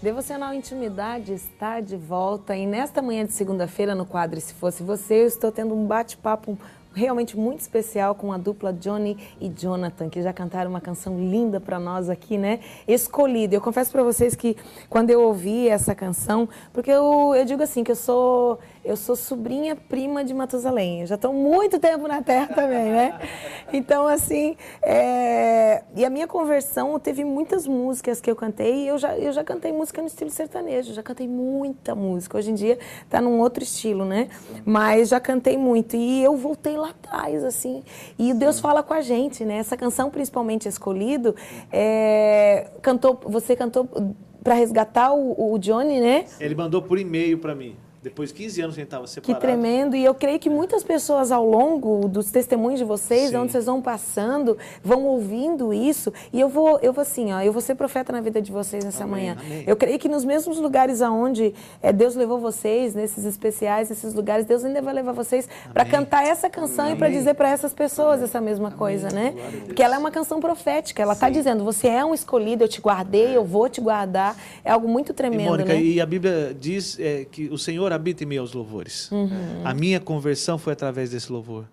Devocional Intimidade está de volta e nesta manhã de segunda-feira no quadro E Se Fosse Você, eu estou tendo um bate-papo realmente muito especial com a dupla Johnny e Jonathan, que já cantaram uma canção linda para nós aqui, né? Escolhida. Eu confesso para vocês que quando eu ouvi essa canção, porque eu digo assim, que eu sou sobrinha prima de Matusalém, eu já estou muito tempo na Terra também, né? Então, assim, e a minha conversão, teve muitas músicas que eu cantei, e eu já cantei música no estilo sertanejo, já cantei muita música. Hoje em dia está num outro estilo, né? Mas já cantei muito, e eu voltei lá atrás, assim, e Deus fala com a gente, né? Essa canção, principalmente Escolhido, você cantou para resgatar o Johnny, né? Ele mandou por e-mail para mim. Depois de 15 anos que a gente estava separado. Que tremendo. E eu creio que muitas pessoas ao longo dos testemunhos de vocês, onde vocês vão passando, vão ouvindo isso. E eu vou assim, ó, eu vou ser profeta na vida de vocês nessa manhã. Amém. Eu creio que nos mesmos lugares aonde Deus levou vocês, nesses especiais, nesses lugares, Deus ainda vai levar vocês para cantar essa canção e para dizer para essas pessoas essa mesma coisa, né? Porque ela é uma canção profética. Ela está dizendo, você é um escolhido, eu te guardei, eu vou te guardar. É algo muito tremendo, e, Mônica, né? E a Bíblia diz que o Senhor habita em meio aos louvores. A minha conversão foi através desse louvor.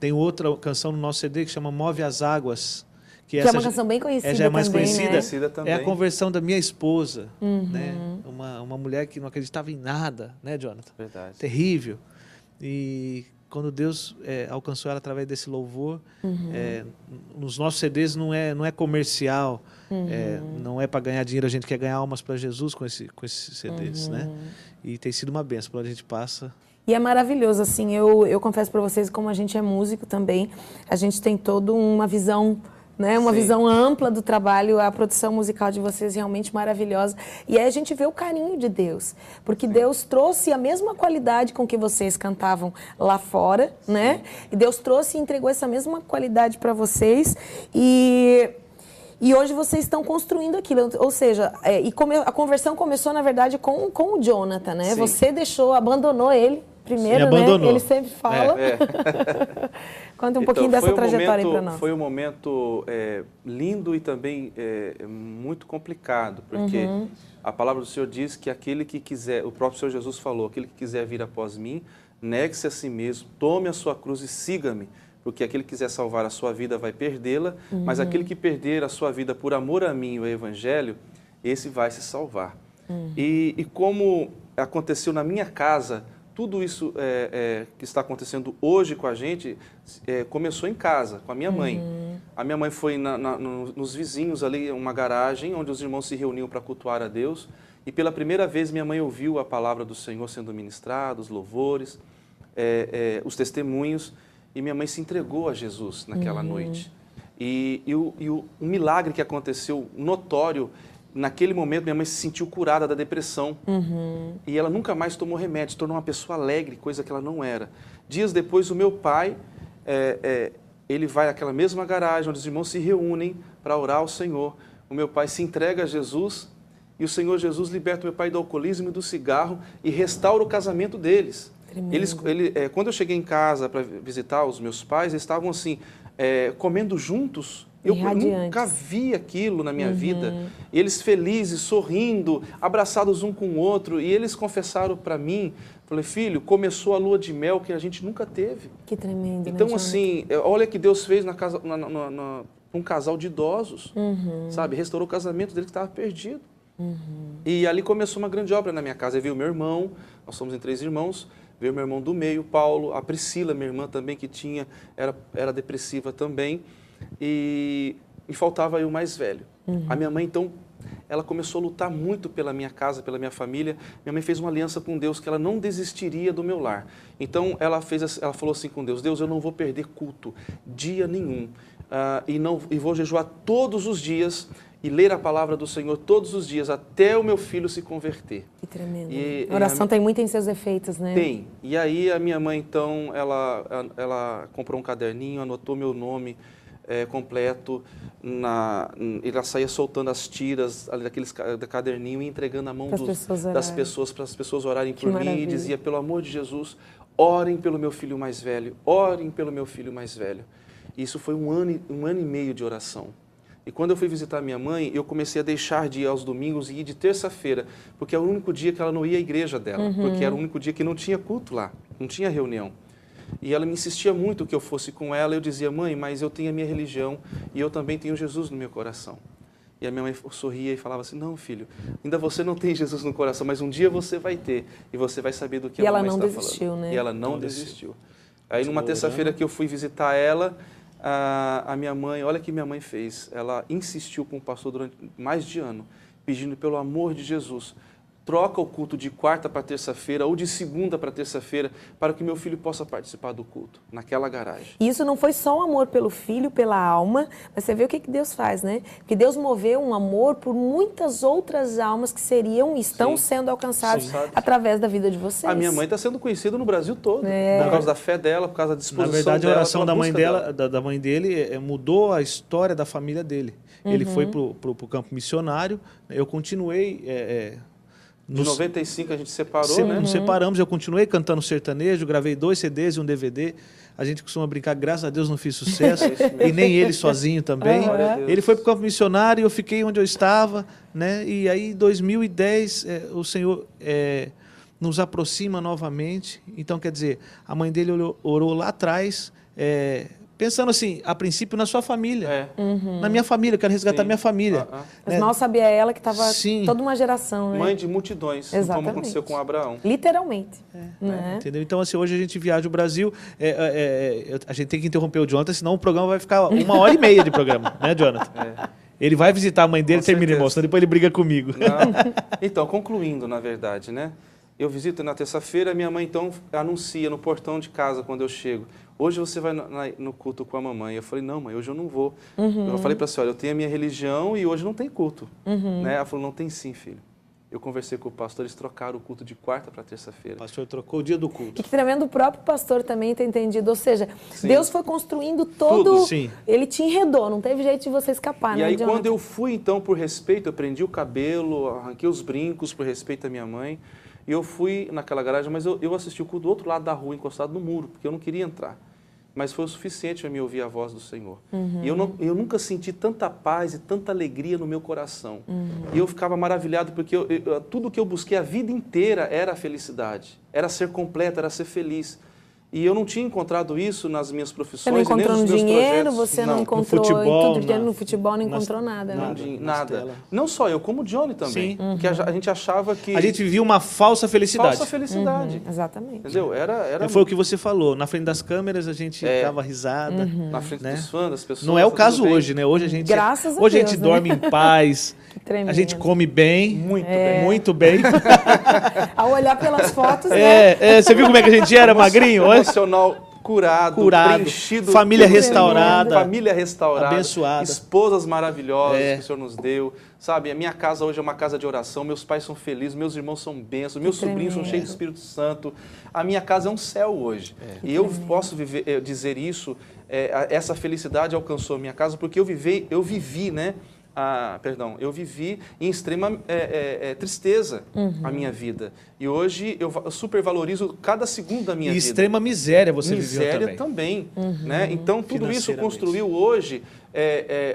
Tem outra canção no nosso CD que chama Move as Águas. Que é uma canção bem conhecida já é mais também, conhecida. Né? É a conversão da minha esposa. Né? Uma mulher que não acreditava em nada, né, Jonathan? Verdade. Terrível. E quando Deus alcançou ela através desse louvor, nos nossos CDs não é comercial, não é para ganhar dinheiro, a gente quer ganhar almas para Jesus com esses CDs, né? E tem sido uma benção, quando a gente passa. E é maravilhoso, assim, eu confesso para vocês, como a gente é músico também, a gente tem toda uma visão, né, uma visão ampla do trabalho, a produção musical de vocês realmente maravilhosa. E aí a gente vê o carinho de Deus, porque Deus trouxe a mesma qualidade com que vocês cantavam lá fora, né? E Deus trouxe e entregou essa mesma qualidade para vocês e hoje vocês estão construindo aquilo, ou seja, a conversão começou, na verdade, com o Jonathan, né? Sim. Você abandonou ele primeiro, né? Ele sempre fala. Conta um pouquinho dessa trajetória aí para nós. Foi um momento lindo e também muito complicado, porque a palavra do Senhor diz que aquele que quiser, o próprio Senhor Jesus falou, aquele que quiser vir após mim, negue-se a si mesmo, tome a sua cruz e siga-me. Porque aquele que quiser salvar a sua vida vai perdê-la, mas aquele que perder a sua vida por amor a mim e ao Evangelho, esse vai se salvar. E como aconteceu na minha casa, tudo isso que está acontecendo hoje com a gente, começou em casa, com a minha mãe. A minha mãe foi nos vizinhos ali, uma garagem, onde os irmãos se reuniam para cultuar a Deus, e pela primeira vez minha mãe ouviu a palavra do Senhor sendo ministrada, os louvores, os testemunhos, e minha mãe se entregou a Jesus naquela noite. E o milagre que aconteceu, notório, naquele momento minha mãe se sentiu curada da depressão. E ela nunca mais tomou remédio, se tornou uma pessoa alegre, coisa que ela não era. Dias depois, o meu pai, ele vai àquela mesma garagem, onde os irmãos se reúnem para orar ao Senhor. O meu pai se entrega a Jesus, e o Senhor Jesus liberta o meu pai do alcoolismo e do cigarro e restaura o casamento deles. Quando eu cheguei em casa para visitar os meus pais, eles estavam assim, comendo juntos. Eu nunca vi aquilo na minha vida. E eles felizes, sorrindo, abraçados um com o outro. E eles confessaram para mim, falei, filho, começou a lua de mel que a gente nunca teve. Que tremendo, então, né, assim, olha que Deus fez um casal de idosos, sabe? Restaurou o casamento dele que estava perdido. E ali começou uma grande obra na minha casa. Aí veio meu irmão, nós somos em 3 irmãos, veio meu irmão do meio, Paulo, a Priscila, minha irmã também, que era depressiva também, e faltava aí o mais velho. A minha mãe, então, ela começou a lutar muito pela minha casa, pela minha família. Minha mãe fez uma aliança com Deus que ela não desistiria do meu lar. Então, ela falou assim com Deus, Deus, eu não vou perder culto, dia nenhum, e vou jejuar todos os dias, e ler a palavra do Senhor todos os dias, até o meu filho se converter. Que tremendo. A oração tem muito em seus efeitos, né? Tem. E aí a minha mãe, então, ela comprou um caderninho, anotou meu nome completo, ela saía soltando as tiras ali daqueles caderninho e entregando na mão das pessoas, para as pessoas orarem por mim, e dizia, pelo amor de Jesus, orem pelo meu filho mais velho, orem pelo meu filho mais velho. Isso foi um ano e meio de oração. E quando eu fui visitar minha mãe, eu comecei a deixar de ir aos domingos e ir de terça-feira, porque é o único dia que ela não ia à igreja dela, porque era o único dia que não tinha culto lá, não tinha reunião. E ela me insistia muito que eu fosse com ela, eu dizia, mãe, mas eu tenho a minha religião e eu também tenho Jesus no meu coração. E a minha mãe sorria e falava assim, não, filho, ainda você não tem Jesus no coração, mas um dia você vai ter e você vai saber do que a mamãe está falando. E ela não desistiu, né? E ela não desistiu. Aí numa terça-feira que eu fui visitar ela, a minha mãe, olha o que minha mãe fez, ela insistiu com o pastor durante mais de ano, pedindo pelo amor de Jesus, troca o culto de quarta para terça-feira ou de segunda para terça-feira para que meu filho possa participar do culto, naquela garagem. E isso não foi só um amor pelo filho, pela alma, mas você vê o que Deus faz, né? Porque Deus moveu um amor por muitas outras almas que estão sendo alcançadas através da vida de vocês. A minha mãe está sendo conhecida no Brasil todo, por causa da fé dela, por causa da disposição dela. Na verdade, a oração da mãe dele mudou a história da família dele. Ele foi para o campo missionário, eu continuei... De 95 a gente separou, né? Nos separamos, eu continuei cantando sertanejo, gravei 2 CDs e um DVD. A gente costuma brincar, graças a Deus não fiz sucesso, e nem ele sozinho também. Ele foi para o campo missionário e eu fiquei onde eu estava, né? E aí em 2010 o Senhor nos aproxima novamente. Então, quer dizer, a mãe dele orou lá atrás, pensando assim, a princípio na sua família, na minha família, eu quero resgatar minha família. Mas mal sabia ela que estava toda uma geração, né? Mãe de multidões, como aconteceu com Abraão. Literalmente. Entendeu? Então, assim, hoje a gente viaja o Brasil, a gente tem que interromper o Jonathan, senão o programa vai ficar 1h30 de programa, né, Jonathan? Ele vai visitar a mãe dele e termina, irmão, senão depois ele briga comigo. Não. Então, concluindo, na verdade, né? Eu visito na terça-feira, minha mãe então anuncia no portão de casa quando eu chego. Hoje você vai no culto com a mamãe. Eu falei, não, mãe, hoje eu não vou. Eu falei para a senhora, eu tenho a minha religião e hoje não tem culto. Né? Ela falou, não tem sim, filho. Eu conversei com o pastor, eles trocaram o culto de quarta para terça-feira. O pastor trocou o dia do culto. E que tremendo, o próprio pastor também ter entendido. Ou seja, Deus foi construindo todo... Ele te enredou, não teve jeito de você escapar, né, aí, Jonathan? Quando eu fui, então, por respeito, eu prendi o cabelo, arranquei os brincos por respeito à minha mãe. E eu fui naquela garagem, mas eu assisti o culto do outro lado da rua, encostado no muro, porque eu não queria entrar. Mas foi o suficiente para me ouvir a voz do Senhor. E eu nunca senti tanta paz e tanta alegria no meu coração. E eu ficava maravilhado, porque tudo que eu busquei a vida inteira era a felicidade. Era ser completo, era ser feliz. E eu não tinha encontrado isso nas minhas profissões. Você não encontrou no dinheiro, você não encontrou futebol, no futebol, não encontrou nada. Nada. Não só eu, como o Johnny também. Porque a gente achava que... A gente vivia uma falsa felicidade. Falsa felicidade. Exatamente. Entendeu? Foi o que você falou. Na frente das câmeras a gente dava risada. Na frente dos fãs, das pessoas. Não é o caso hoje, né? Hoje a gente, Graças a hoje Deus, a gente dorme em paz. A gente come bem. Muito bem. Ao olhar pelas fotos, né? Você viu como é que a gente era, magrinho? Emocional curado, preenchido. Família restaurada. Abençoada. Esposas maravilhosas que o Senhor nos deu. Sabe, a minha casa hoje é uma casa de oração, meus pais são felizes, meus irmãos são bênçãos, meus sobrinhos são cheios do Espírito Santo. A minha casa é um céu hoje. E eu posso dizer isso, essa felicidade alcançou a minha casa, porque eu vivi, né? Eu vivi em extrema tristeza a minha vida. E hoje eu supervalorizo cada segundo da minha vida. E extrema miséria você viveu também. Miséria também. Né? Então, tudo isso construiu hoje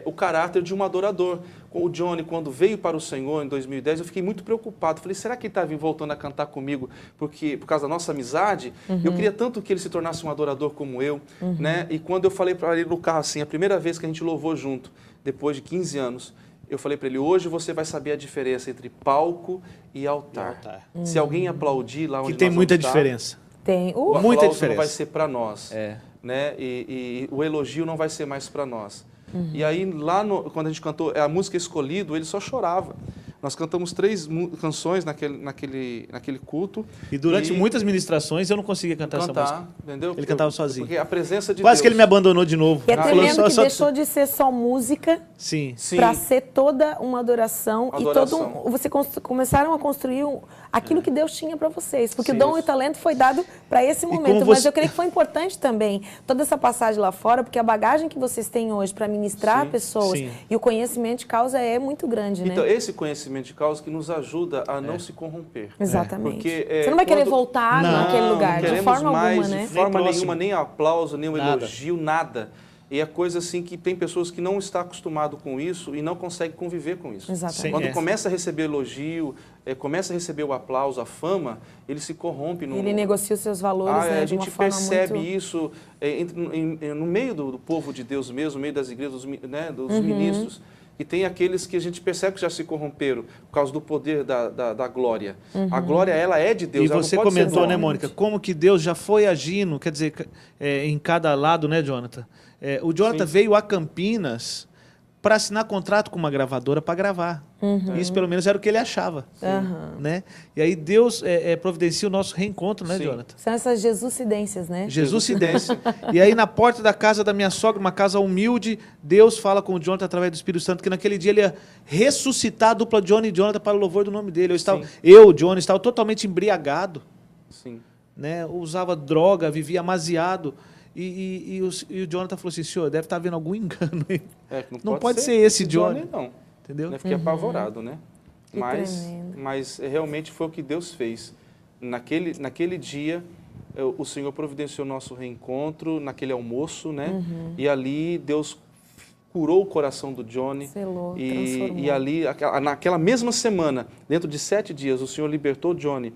o caráter de um adorador. O Johnny, quando veio para o Senhor em 2010, eu fiquei muito preocupado. Falei, será que ele está voltando a cantar comigo por causa da nossa amizade? Eu queria tanto que ele se tornasse um adorador como eu. Né? E quando eu falei para ele no carro assim, a primeira vez que a gente louvou junto, depois de 15 anos, eu falei para ele, hoje você vai saber a diferença entre palco e altar. Se alguém aplaudir lá onde nós tem muita vamos diferença. Tem. O muita aplauso diferença. não vai ser para nós. Né? E o elogio não vai ser mais para nós. E aí, quando a gente cantou a música Escolhido, ele só chorava. Nós cantamos 3 canções naquele culto. E durante muitas ministrações eu não conseguia cantar essa música. Entendeu? Ele cantava sozinho. Porque a presença de Quase Deus... que ele me abandonou de novo. E é tremendo que deixou de ser só música para ser toda uma adoração. E vocês começaram a construir aquilo que Deus tinha para vocês. Porque o dom e o talento foi dado para esse momento. Mas eu creio que foi importante também toda essa passagem lá fora, porque a bagagem que vocês têm hoje para ministrar pessoas e o conhecimento de causa é muito grande, né? Então, esse conhecimento de causa que nos ajuda a não se corromper. Exatamente. Porque, você não vai querer voltar naquele lugar, de forma alguma, né? De forma nenhuma, nem aplauso, nem elogio, nada. E é coisa assim que tem pessoas que não estão acostumadas com isso e não conseguem conviver com isso. Exatamente. Quando começa a receber elogio, começa a receber o aplauso, a fama, ele se corrompe. Ele negocia os seus valores, né, A de uma gente forma percebe muito... isso no meio do povo de Deus mesmo, no meio das igrejas, dos ministros. E tem aqueles que a gente percebe que já se corromperam por causa do poder da glória. A glória, ela é de Deus. E você comentou, né, Mônica, como que Deus já foi agindo, quer dizer, em cada lado, né, Jonathan? O Jonathan veio a Campinas para assinar contrato com uma gravadora para gravar. Isso, pelo menos, era o que ele achava. Né? E aí Deus providencia o nosso reencontro, né, Jonathan? São essas Jesucidências, né? Jesucidência. E aí, na porta da casa da minha sogra, uma casa humilde, Deus fala com o Jonathan através do Espírito Santo que naquele dia ele ia ressuscitar a dupla Johnny e Jonathan para o louvor do nome dele. Johnny, estava totalmente embriagado. Sim. Né? Usava droga, vivia amaziado. E o Jonathan falou assim, senhor, deve estar havendo algum engano aí. Não pode ser esse Johnny. Não. Entendeu? Eu fiquei apavorado, né? Que tremendo. Mas realmente foi o que Deus fez. Naquele dia, o Senhor providenciou nosso reencontro, naquele almoço, né? E ali Deus curou o coração do Johnny. Selou, e ali, naquela mesma semana, dentro de 7 dias, o Senhor libertou o Johnny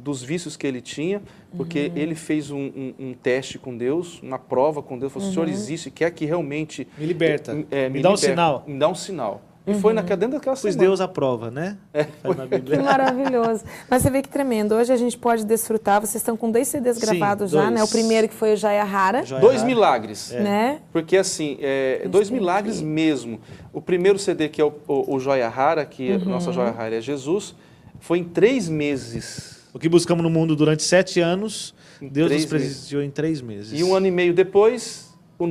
dos vícios que ele tinha, porque ele fez um teste com Deus, uma prova com Deus, falou, o Senhor existe, quer que realmente... Me liberta, me dá um sinal. Me dá um sinal. E foi dentro daquela semana. Pois Deus aprova, né? Que maravilhoso. Mas você vê que tremendo. Hoje a gente pode desfrutar, vocês estão com 2 CDs gravados já, né? O primeiro que foi o Jaya Hara. 2 milagres. Né? Porque assim, 2 milagres mesmo. O primeiro CD, que é o Jaya Hara, que nossa Jaya Hara é Jesus, foi em 3 meses. O que buscamos no mundo durante 7 anos, Deus nos presenteou em 3 meses. E 1 ano e meio depois, o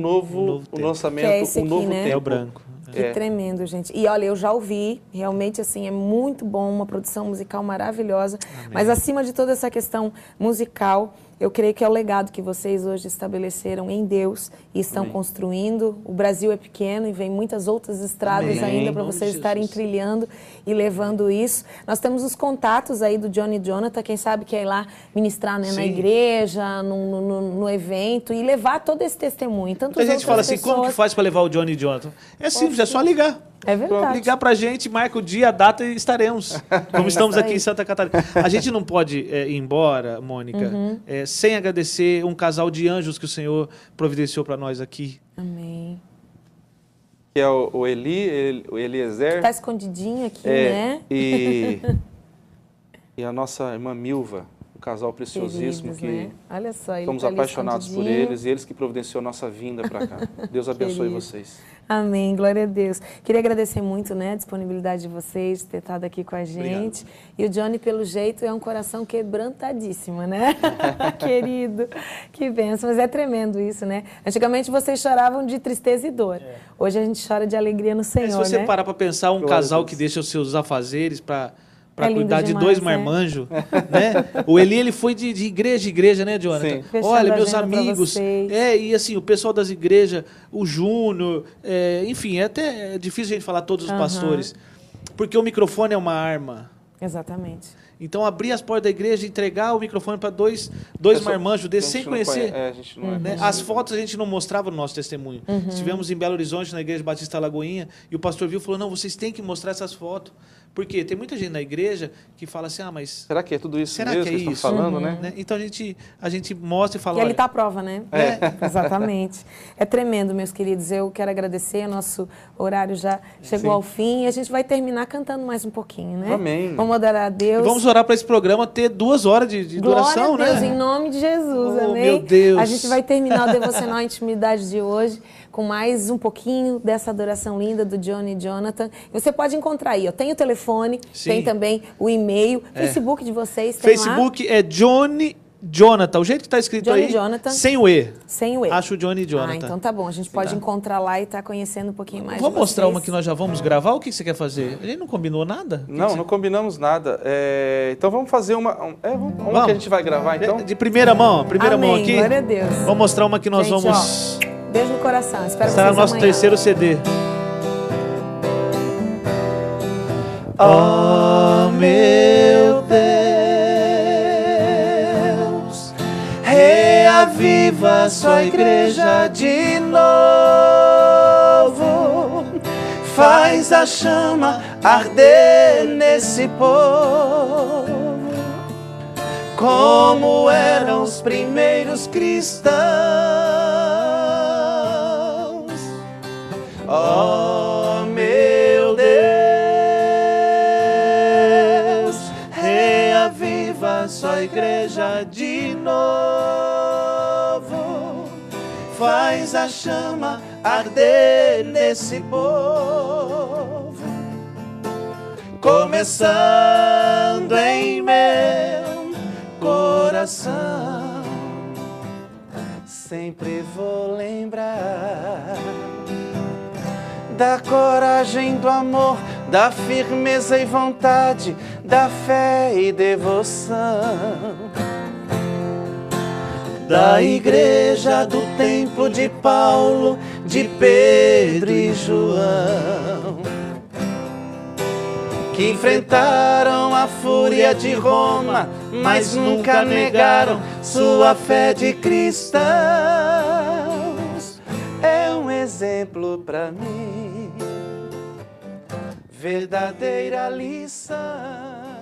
lançamento, que é esse o novo aqui, né? tempo. É o branco. Que tremendo, gente. E olha, eu já ouvi, realmente assim, é muito bom, uma produção musical maravilhosa. Amém. Mas acima de toda essa questão musical, eu creio que é o legado que vocês hoje estabeleceram em Deus e estão construindo. O Brasil é pequeno e vem muitas outras estradas ainda para vocês estarem trilhando e levando isso. Nós temos os contatos aí do Johnny e Jonathan, quem sabe quer ir lá ministrar, né, na igreja, no evento e levar todo esse testemunho. A gente fala assim, como que faz para levar o Johnny e Jonathan? É simples, é só ligar. É verdade. Ligar pra gente, marca o dia, a data e estaremos. Como estamos aqui em Santa Catarina. A gente não pode ir embora, Mônica, sem agradecer um casal de anjos que o Senhor providenciou para nós aqui. Amém. Que é o Eliezer. Está escondidinho aqui, né? E a nossa irmã Milva, um casal preciosíssimo. Queridos, né? Olha só, ele somos apaixonados por eles e eles que providenciou a nossa vinda para cá. Deus abençoe vocês. Amém, glória a Deus. Queria agradecer muito, né, a disponibilidade de vocês, de ter estado aqui com a gente. Obrigado. E o Johnny, pelo jeito, é um coração quebrantadíssimo, né? Querido, que bênção. Mas é tremendo isso, né? Antigamente vocês choravam de tristeza e dor. Hoje a gente chora de alegria no Senhor, né? Se você parar para pensar, um casal que deixa os seus afazeres para cuidar de 2 marmanjos, né? O Eli, ele foi de igreja em igreja, né, Jonathan? Olha, meus amigos, e assim, o pessoal das igrejas, o Júnior, enfim, é até difícil a gente falar todos os pastores, porque o microfone é uma arma. Exatamente. Então, abrir as portas da igreja, entregar o microfone para dois marmanjos desses, sem conhecer. As fotos a gente não mostrava no nosso testemunho. Estivemos em Belo Horizonte, na Igreja Batista Lagoinha, e o pastor viu e falou, não, vocês têm que mostrar essas fotos. Porque tem muita gente na igreja que fala assim, mas... Será que é tudo isso mesmo que estão falando, né? Então a gente mostra e fala... E ali está a prova, né? Exatamente. É tremendo, meus queridos. Eu quero agradecer, nosso horário já chegou ao fim e a gente vai terminar cantando mais um pouquinho, né? Amém. Vamos adorar a Deus. E vamos orar para esse programa ter 2 horas de duração, Glória a Deus, né? em nome de Jesus, amém? Meu Deus. A gente vai terminar o Devocional Intimidade de hoje com mais um pouquinho dessa adoração linda do Johnny e Jonathan. Você pode encontrar aí, ó, tem o telefone, tem também o e-mail, Facebook de vocês, tem Facebook lá? É Johnny Jonathan, o jeito que está escrito Johnny aí, Jonathan, sem o E. Sem o E. Acho o Johnny e Jonathan. Então tá bom, a gente pode encontrar lá e estar conhecendo um pouquinho mais Vamos mostrar uma que nós já vamos gravar? O que você quer fazer? A gente não combinou nada? Não combinamos nada. Então vamos fazer uma que a gente vai gravar, então? De primeira mão, Amém, aqui. Glória a Deus. Vamos mostrar uma que nós vamos... Beijo no coração. Espero Será vocês nosso amanhã. 3º CD. Oh, meu Deus, reaviva Reaviva sua igreja de novo. Faz a chama arder nesse povo, como eram os primeiros cristãos. Oh, meu Deus, reaviva sua igreja de novo. Faz a chama arder nesse povo, começando em meu coração. Sempre vou lembrar da coragem, do amor, da firmeza e vontade, da fé e devoção, da igreja, do templo de Paulo, de Pedro e João, que enfrentaram a fúria de Roma, mas nunca negaram sua fé de cristãos. É um exemplo para mim, verdadeira lição.